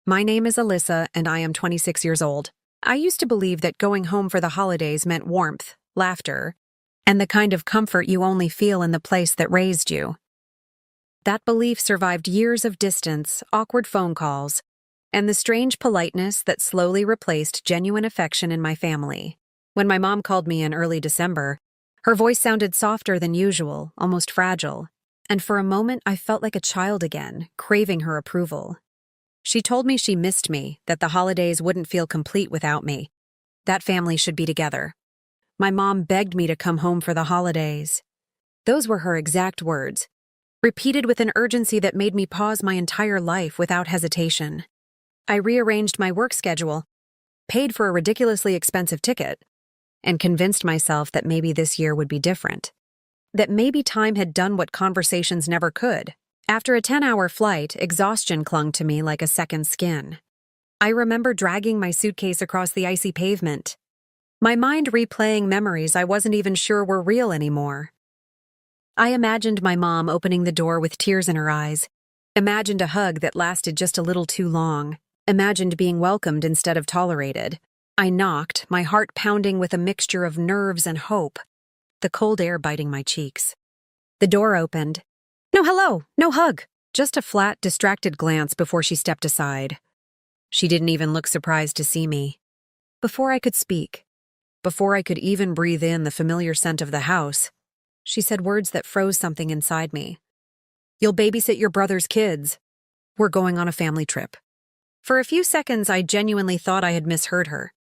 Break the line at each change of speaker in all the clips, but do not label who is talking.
My name is Alyssa, and I am 26 years old. I used to believe that going home for the holidays meant warmth, laughter, and the kind of comfort you only feel in the place that raised you. That belief survived years of distance, awkward phone calls, and the strange politeness that slowly replaced genuine affection in my family. When my mom called me in early December, her voice sounded softer than usual, almost fragile, and for a moment I felt like a child again, craving her approval. She told me she missed me, that the holidays wouldn't feel complete without me. That family should be together. My mom begged me to come home for the holidays. Those were her exact words, repeated with an urgency that made me pause my entire life without hesitation. I rearranged my work schedule, paid for a ridiculously expensive ticket, and convinced myself that maybe this year would be different. That maybe time had done what conversations never could. After a 10-hour flight, exhaustion clung to me like a second skin. I remember dragging my suitcase across the icy pavement, my mind replaying memories I wasn't even sure were real anymore. I imagined my mom opening the door with tears in her eyes, imagined a hug that lasted just a little too long, imagined being welcomed instead of tolerated. I knocked, my heart pounding with a mixture of nerves and hope, the cold air biting my cheeks. The door opened. No hello, no hug, just a flat, distracted glance before she stepped aside. She didn't even look surprised to see me. Before I could speak, before I could even breathe in the familiar scent of the house, she said words that froze something inside me. You'll babysit your brother's kids. We're going on a family trip. For a few seconds, I genuinely thought I had misheard her.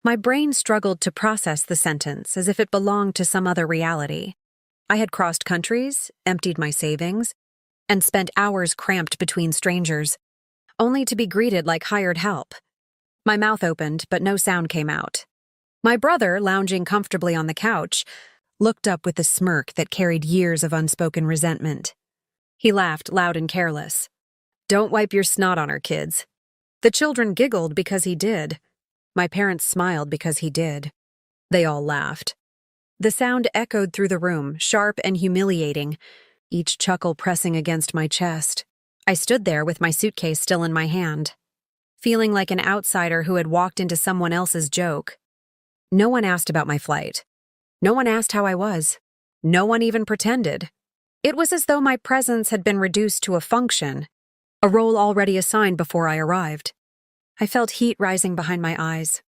My brain struggled to process the sentence as if it belonged to some other reality. I had crossed countries, emptied my savings, and spent hours cramped between strangers, only to be greeted like hired help. My mouth opened, but no sound came out. My brother, lounging comfortably on the couch, looked up with a smirk that carried years of unspoken resentment. He laughed loud and careless. Don't wipe your snot on her, kids. The children giggled because he did. My parents smiled because he did. They all laughed. The sound echoed through the room, sharp and humiliating, each chuckle pressing against my chest. I stood there with my suitcase still in my hand, feeling like an outsider who had walked into someone else's joke. No one asked about my flight. No one asked how I was. No one even pretended. It was as though my presence had been reduced to a function, a role already assigned before I arrived. I felt heat rising behind my eyes,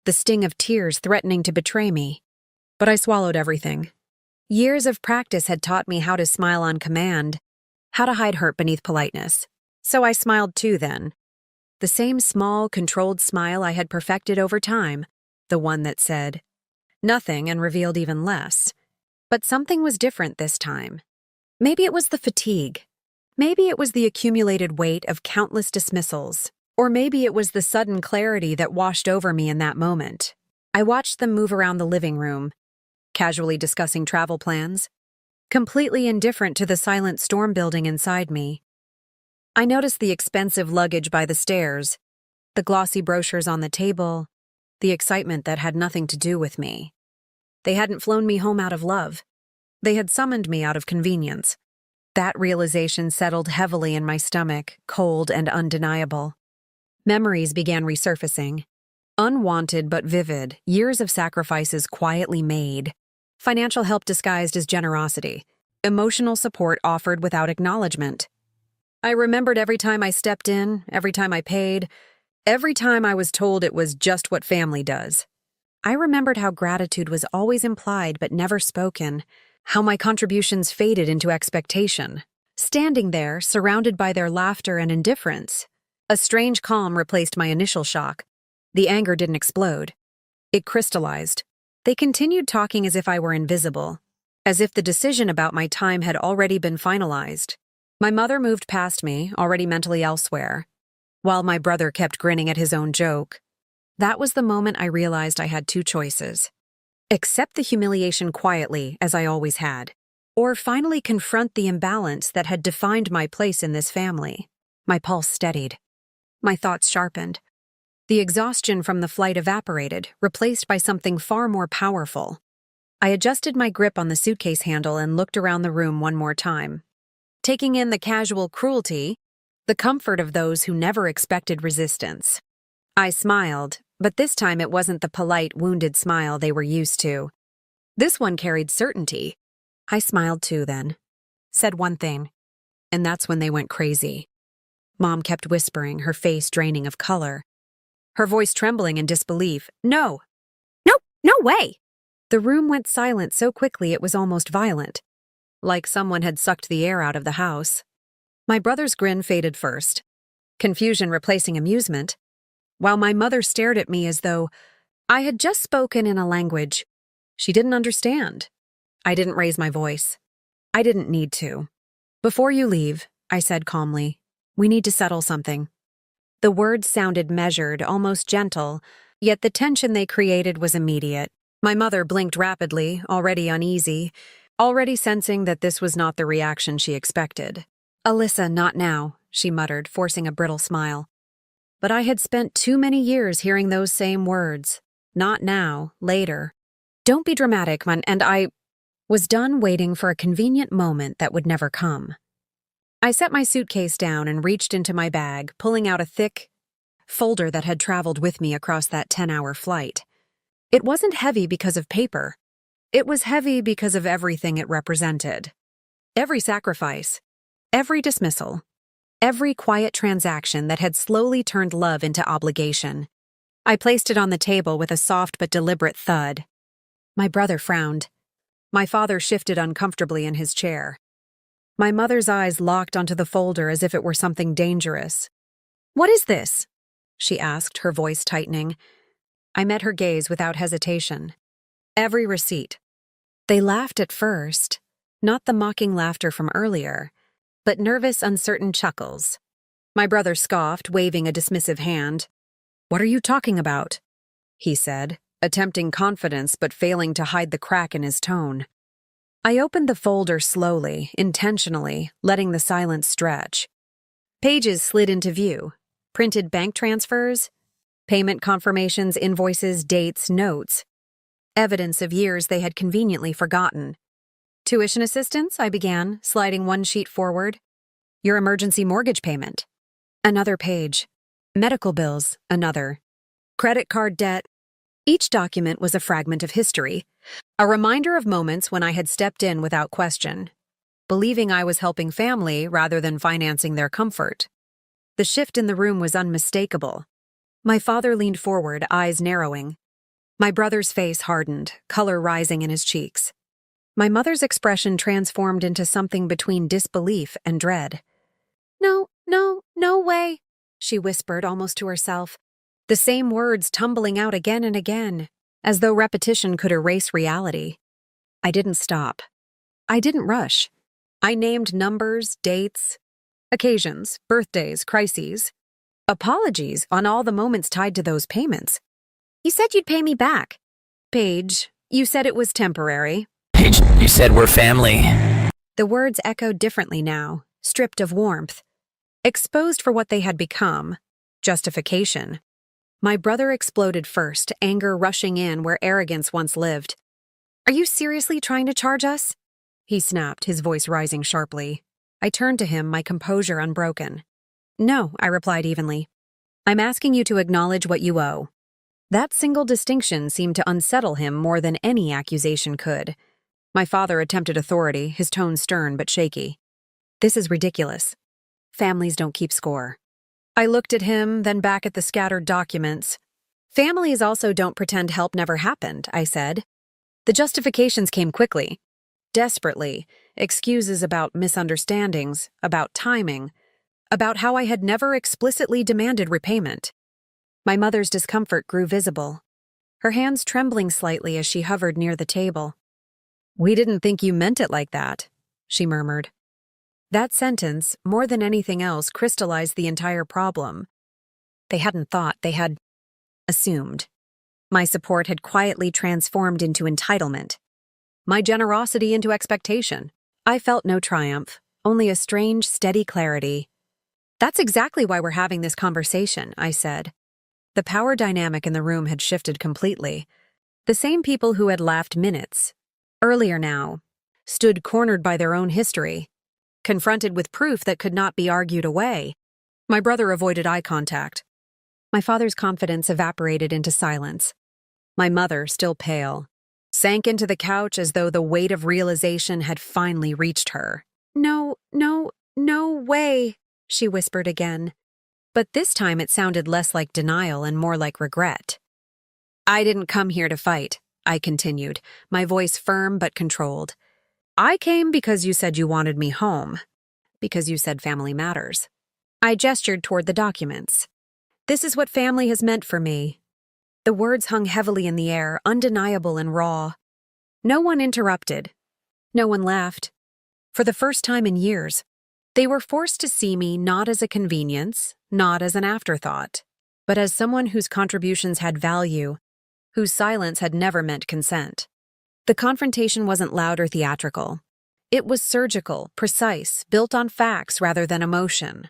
the sting of tears threatening to betray me. But I swallowed everything. Years of practice had taught me how to smile on command, how to hide hurt beneath politeness. So I smiled too then. The same small, controlled smile I had perfected over time, the one that said nothing and revealed even less. But something was different this time. Maybe it was the fatigue. Maybe it was the accumulated weight of countless dismissals. Or maybe it was the sudden clarity that washed over me in that moment. I watched them move around the living room, casually discussing travel plans, completely indifferent to the silent storm building inside me. I noticed the expensive luggage by the stairs, the glossy brochures on the table, the excitement that had nothing to do with me. They hadn't flown me home out of love. They had summoned me out of convenience. That realization settled heavily in my stomach, cold and undeniable. Memories began resurfacing. Unwanted but vivid, years of sacrifices quietly made. Financial help disguised as generosity. Emotional support offered without acknowledgement. I remembered every time I stepped in, every time I paid, every time I was told it was just what family does. I remembered how gratitude was always implied but never spoken, how my contributions faded into expectation. Standing there, surrounded by their laughter and indifference, a strange calm replaced my initial shock. The anger didn't explode. It crystallized. They continued talking as if I were invisible, as if the decision about my time had already been finalized. My mother moved past me, already mentally elsewhere, while my brother kept grinning at his own joke. That was the moment I realized I had two choices. Accept the humiliation quietly, as I always had, or finally confront the imbalance that had defined my place in this family. My pulse steadied. My thoughts sharpened. The exhaustion from the flight evaporated, replaced by something far more powerful. I adjusted my grip on the suitcase handle and looked around the room one more time, taking in the casual cruelty, The comfort of those who never expected resistance. I smiled, but this time it wasn't the polite, wounded smile they were used to. This one carried certainty. I smiled too then. Said one thing. And that's when they went crazy. Mom kept whispering, her face draining of color. Her voice trembling in disbelief. No! No! No way! The room went silent so quickly it was almost violent. Like someone had sucked the air out of the house. My brother's grin faded first. Confusion replacing amusement. While my mother stared at me as though I had just spoken in a language she didn't understand. I didn't raise my voice. I didn't need to. Before you leave, I said calmly, we need to settle something. The words sounded measured, almost gentle, yet the tension they created was immediate. My mother blinked rapidly, already uneasy, already sensing that this was not the reaction she expected. Alyssa, not now, she muttered, forcing a brittle smile. But I had spent too many years hearing those same words. Not now, later. Don't be dramatic, man, and I was done waiting for a convenient moment that would never come. I set my suitcase down and reached into my bag, pulling out a thick folder that had traveled with me across that 10-hour flight. It wasn't heavy because of paper. It was heavy because of everything it represented. Every sacrifice, every dismissal, every quiet transaction that had slowly turned love into obligation. I placed it on the table with a soft but deliberate thud. My brother frowned. My father shifted uncomfortably in his chair. My mother's eyes locked onto the folder as if it were something dangerous. "What is this?" she asked, her voice tightening. I met her gaze without hesitation. Every receipt. They laughed at first, not the mocking laughter from earlier, but nervous, uncertain chuckles. My brother scoffed, waving a dismissive hand. "What are you talking about?" he said, attempting confidence but failing to hide the crack in his tone. I opened the folder slowly, intentionally, letting the silence stretch. Pages slid into view. Printed bank transfers, payment confirmations, invoices, dates, notes. Evidence of years they had conveniently forgotten. "Tuition assistance," I began, sliding one sheet forward. "Your emergency mortgage payment." Another page. Medical bills, another. Credit card debt. Each document was a fragment of history, a reminder of moments when I had stepped in without question, believing I was helping family rather than financing their comfort. The shift in the room was unmistakable. My father leaned forward, eyes narrowing. My brother's face hardened, color rising in his cheeks. My mother's expression transformed into something between disbelief and dread. "No, no, no way," she whispered almost to herself, the same words tumbling out again and again, as though repetition could erase reality. I didn't stop. I didn't rush. I named numbers, dates, occasions, birthdays, crises, apologies on all the moments tied to those payments. "You said you'd pay me back." "Paige, you said it was temporary."
"Paige, you said we're family."
The words echoed differently now, stripped of warmth, exposed for what they had become, justification. My brother exploded first, anger rushing in where arrogance once lived. "Are you seriously trying to charge us?" he snapped, his voice rising sharply. I turned to him, my composure unbroken. "No," I replied evenly. "I'm asking you to acknowledge what you owe." That single distinction seemed to unsettle him more than any accusation could. My father attempted authority, his tone stern but shaky. "This is ridiculous. Families don't keep score." I looked at him, then back at the scattered documents. "Families also don't pretend help never happened," I said. The justifications came quickly, desperately, excuses about misunderstandings, about timing, about how I had never explicitly demanded repayment. My mother's discomfort grew visible, her hands trembling slightly as she hovered near the table. "We didn't think you meant it like that," she murmured. That sentence, more than anything else, crystallized the entire problem. They hadn't thought, they had assumed. My support had quietly transformed into entitlement. My generosity into expectation. I felt no triumph, only a strange, steady clarity. "That's exactly why we're having this conversation," I said. The power dynamic in the room had shifted completely. The same people who had laughed minutes earlier now stood cornered by their own history, confronted with proof that could not be argued away. My brother avoided eye contact. My father's confidence evaporated into silence. My mother, still pale, sank into the couch as though the weight of realization had finally reached her. No, no, no way, she whispered again. But this time it sounded less like denial and more like regret. I didn't come here to fight, I continued, my voice firm but controlled. I came because you said you wanted me home, because you said family matters. I gestured toward the documents. This is what family has meant for me. The words hung heavily in the air, undeniable and raw. No one interrupted. No one laughed. For the first time in years, they were forced to see me not as a convenience, not as an afterthought, but as someone whose contributions had value, whose silence had never meant consent. The confrontation wasn't loud or theatrical. It was surgical, precise, built on facts rather than emotion.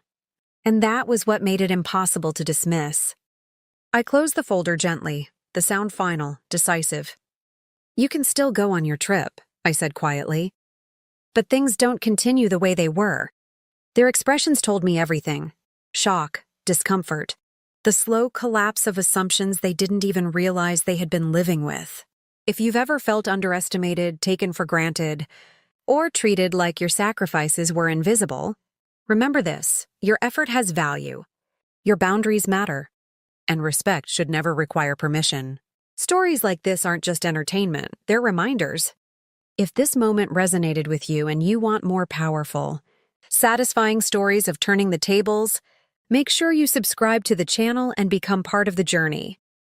And that was what made it impossible to dismiss. I closed the folder gently, the sound final, decisive. You can still go on your trip, I said quietly. But things don't continue the way they were. Their expressions told me everything. Shock, discomfort, the slow collapse of assumptions they didn't even realize they had been living with. If you've ever felt underestimated, taken for granted, or treated like your sacrifices were invisible, remember this: your effort has value. Your boundaries matter. And respect should never require permission. Stories like this aren't just entertainment, they're reminders. If this moment resonated with you and you want more powerful, satisfying stories of turning the tables, make sure you subscribe to the channel and become part of the journey.